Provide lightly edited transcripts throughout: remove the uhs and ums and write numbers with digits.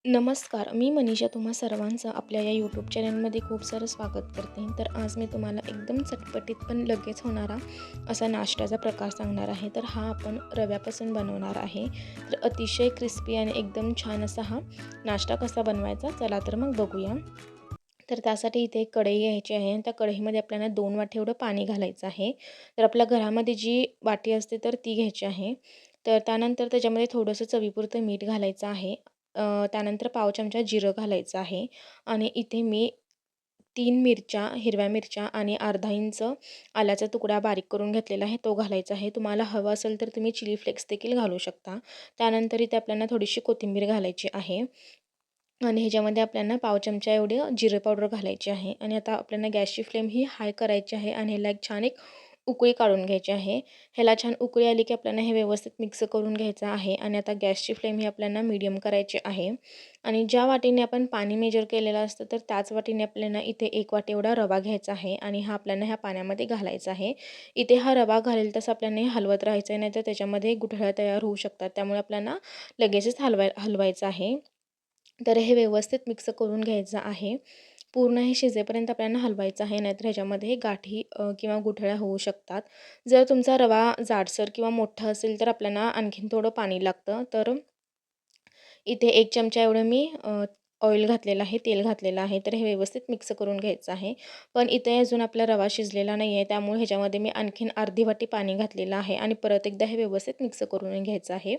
नमस्कार, मी मनीषा तुम्हा सर्वांचं आपल्या या यूट्यूब चॅनलमध्ये खूप सारं स्वागत करते. तर आज मी तुम्हाला एकदम चटपटीत पण लगेच होणारा असा नाश्त्याचा प्रकार सांगणार आहे. तर हा आपण रव्यापासून बनवणार आहे. तर अतिशय क्रिस्पी आणि एकदम छान असा हा नाश्ता कसा बनवायचा चला तर मग बघूया. तर त्यासाठी इथे एक कढई घ्यायची आहे आणि त्या कढईमध्ये आपल्याला 2 वाटी एवढं पाणी घालायचं आहे. तर आपल्या घरामध्ये जी वाटी असते तर ती घ्यायची आहे. तर त्यानंतर त्याच्यामध्ये थोडंसं चवीपुरतं मीठ घालायचं आहे. त्यानंतर पाव चमचा जिरं घालायचं आहे आणि इथे मी 3 मिरच्या, हिरव्या मिरच्या आणि अर्धा इंच आल्याचा तुकडा बारीक करून घेतलेला आहे, तो घालायचा आहे. तुम्हाला हवं असेल तर तुम्ही चिली फ्लेक्स देखील घालू शकता. त्यानंतर इथे आपल्याला थोडीशी कोथिंबीर घालायची आहे आणि ह्याच्यामध्ये आपल्याला पाव चमचा एवढी जिरे पावडर घालायची आहे आणि आता आपल्याला गॅसची फ्लेम ही हाय करायची आहे आणि ह्याला एक छान एक उकळी काढून घ्यायची आहे. ह्याला छान उकळी आली की आपल्याला हे व्यवस्थित मिक्स करून घ्यायचं आहे आणि आता गॅसची फ्लेम ही आपल्याला मीडियम करायची आहे आणि ज्या वाटीने आपण पाणी मेजर केलेलं असतं तर त्याच वाटीने आपल्याला इथे 1 वाटी एवढा रवा घ्यायचा आहे आणि हा आपल्याला ह्या पाण्यामध्ये घालायचा आहे. इथे हा रवा घालेल तसं आपल्याला हे हलवत राहायचं आहे, नाहीतर त्याच्यामध्ये गुठळ्या तयार होऊ शकतात. त्यामुळे आपल्याला लगेचच हलवायचं आहे. तर हे व्यवस्थित मिक्स करून घ्यायचं आहे. पूर्ण हे शिजेपर्यंत आपल्याला हलवायचं आहे, नाहीतर ह्याच्यामध्ये गाठी किंवा गुठळ्या होऊ शकतात. जर तुमचा रवा जाडसर किंवा मोठा असेल तर आपल्याला आणखीन थोडं पाणी लागतं. तर इथे 1 चमचा एवढं मी ऑइल घातलेलं आहे, तेल घातलेलं आहे. तर हे व्यवस्थित मिक्स करून घ्यायचं आहे. पण इथे अजून आपला रवा शिजलेला नाही आहे, त्यामुळे ह्याच्यामध्ये मी आणखीन अर्धी वाटी पाणी घातलेलं आहे आणि परत एकदा हे व्यवस्थित मिक्स करून घ्यायचं आहे.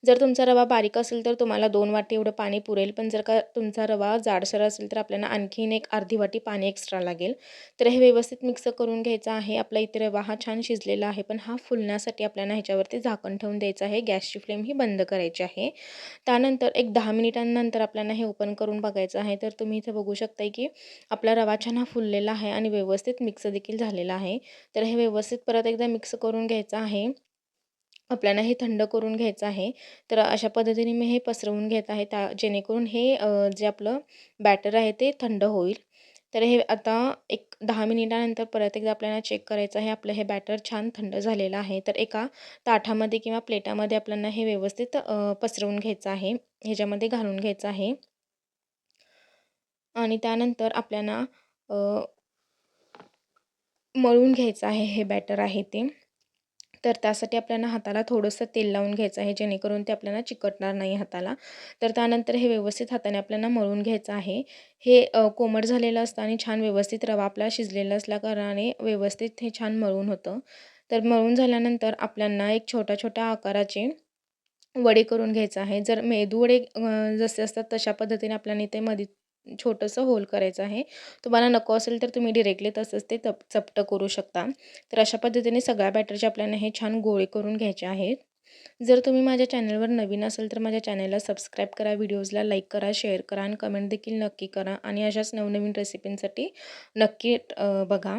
जर तुमचा रवा बारीक असेल तर तुम्हाला 2 वाटी एवढं पाणी पुरेल. पण जर का तुमचा रवा जाडसर असेल तर आपल्याला आणखीन एक अर्धी वाटी पाणी एक्स्ट्रा लागेल. तर हे व्यवस्थित मिक्स करून घ्यायचं आहे. आपला इथे रवा हा छान शिजलेला आहे, पण हा फुलण्यासाठी आपल्याला ह्याच्यावरती झाकण ठेवून द्यायचं आहे. गॅसची फ्लेम ही बंद करायची आहे. त्यानंतर एक 10 मिनिटांनंतर आपल्याला हे ओपन करून बघायचं आहे. तर तुम्ही इथे बघू शकताय की आपला रवा छान हा फुललेला आहे आणि व्यवस्थित मिक्स देखील झालेला आहे. तर हे व्यवस्थित परत एकदा मिक्स करून घ्यायचं आहे. आपल्याला हे थंड करून घ्यायचं आहे. तर अशा पद्धतीने मी हे पसरवून घेत आहे जेणेकरून हे जे आपलं बॅटर आहे ते थंड होईल. तर हे आता एक 10 मिनिटानंतर परत एकदा आपल्याला चेक करायचं आहे. आपलं हे बॅटर छान थंड झालेलं आहे. तर एका ताटामध्ये किंवा प्लेटामध्ये आपल्याला हे व्यवस्थित पसरवून घ्यायचं आहे. ह्याच्यामध्ये घालून घ्यायचं आहे आणि त्यानंतर आपल्याला मळून घ्यायचं आहे हे बॅटर आहे ते. तर त्यासाठी आपल्याला हाताला थोडंसं तेल लावून घ्यायचं आहे, जेणेकरून ते आपल्याला चिकटणार नाही हाताला. तर त्यानंतर हे व्यवस्थित हाताने आपल्याला मळून घ्यायचं आहे. हे कोमट झालेलं असतं आणि छान व्यवस्थित रवा आपला शिजलेला असल्याकारणाने व्यवस्थित हे छान मळून होतं. तर मळून झाल्यानंतर आपल्याला एक छोट्या-छोट्या आकाराचे वडे करून घ्यायचं आहे. जर मेदूवडे जसे असतात तशा पद्धतीने आपल्याला इथे मध्ये छोटंसं होल करायचं आहे. तुम्हाला नको असेल तर तुम्ही डायरेक्टली तसंच ते चपटं करू शकता. तर अशा पद्धतीने सगळ्या बॅटरचे आपल्याला हे छान गोळे करून घ्यायचे आहेत. जर तुम्ही माझ्या चॅनलवर नवीन असाल तर माझ्या चॅनलला सबस्क्राईब करा, व्हिडिओजला लाईक करा, शेअर करा आणि कमेंट देखील नक्की करा आणि अशाच नवनवीन रेसिपींसाठी नक्की बघा.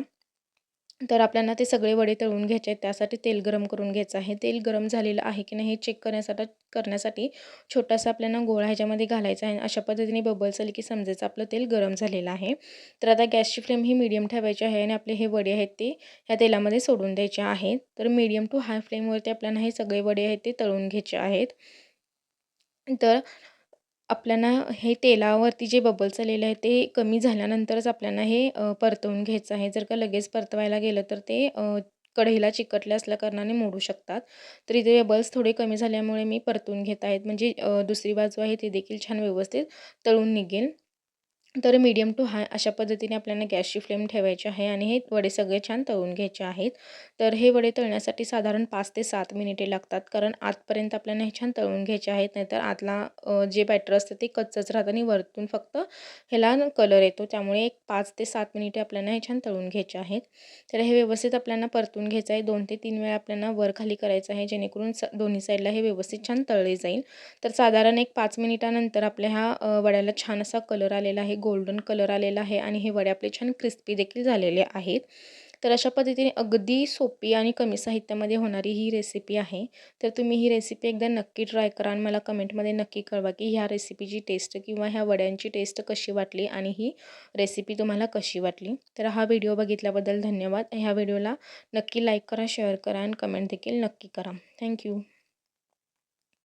तर आपल्याला ते सगळे वडे तळून घ्यायचे आहेत. त्यासाठी तेल गरम करून घ्यायचं आहे. तेल गरम झालेलं आहे की नाही हे चेक करण्यासाठी छोटासा आपल्याला गोळा ह्याच्यामध्ये घालायचा आहे. अशा पद्धतीने बबल्स आले की समजायचं आपलं तेल गरम झालेलं आहे. तर आता गॅसची फ्लेम ही मीडियम ठेवायची आहे आणि आपले हे वडे आहेत ते ह्या तेलामध्ये सोडून द्यायचे आहेत. तर मीडियम टू हाय फ्लेमवरती आपल्याला हे सगळे वडे आहेत ते तळून घ्यायचे आहेत. तर आपल्याला हे तेलावरती जे बबल्स आलेले आहेत ते कमी झाल्यानंतरच आपल्याला हे परतवून घ्यायचं आहे. जर का लगेच परतवायला गेलं तर ते कढईला चिकटले असल्या कारणाने मोडू शकतात. तर इथे बबल्स थोडे कमी झाल्यामुळे मी परतून घेत आहेत. म्हणजे दुसरी बाजू आहे ती देखील छान व्यवस्थित तळून निघेल. तर मीडियम टू हाय अशा पद्धतीने आपल्याला गॅसची फ्लेम ठेवायची आहे आणि हे वडे सगळे छान तळून घ्यायचे आहेत. तर हे वडे तळण्यासाठी साधारण 5 ते 7 मिनिटे लागतात, कारण आतपर्यंत आपल्याला हे छान तळून घ्यायचे आहेत. नाहीतर आतला जे बॅटर असतं ते कच्चंच राहतं आणि वरतून फक्त ह्याला कलर येतो. त्यामुळे एक 5 ते 7 मिनिटे आपल्याला हे छान तळून घ्यायचे आहेत. तर हे व्यवस्थित आपल्याला परतून घ्यायचं आहे. 2 ते 3 वेळा आपल्याला वर खाली करायचं आहे, जेणेकरून दोन्ही साईडला हे व्यवस्थित छान तळले जाईल. तर साधारण एक 5 मिनिटानंतर आपल्या ह्या वड्याला छान असा कलर आलेला आहे, गोल्डन कलर आलेला आहे आणि हे वडे आपले छान क्रिस्पी देखील झालेले आहेत. तर अशा पद्धतीने अगदी सोपी आणि कमी साहित्यामध्ये होणारी ही रेसिपी आहे. तर तुम्ही ही रेसिपी एकदा नक्की ट्राय करा आणि मला कमेंटमध्ये नक्की कळवा की ह्या रेसिपीची टेस्ट किंवा ह्या वड्यांची टेस्ट कशी वाटली आणि ही रेसिपी तुम्हाला कशी वाटली. तर हा व्हिडिओ बघितल्याबद्दल धन्यवाद. ह्या व्हिडिओला नक्की लाईक करा, शेअर करा आणि कमेंट देखील नक्की करा. थँक्यू.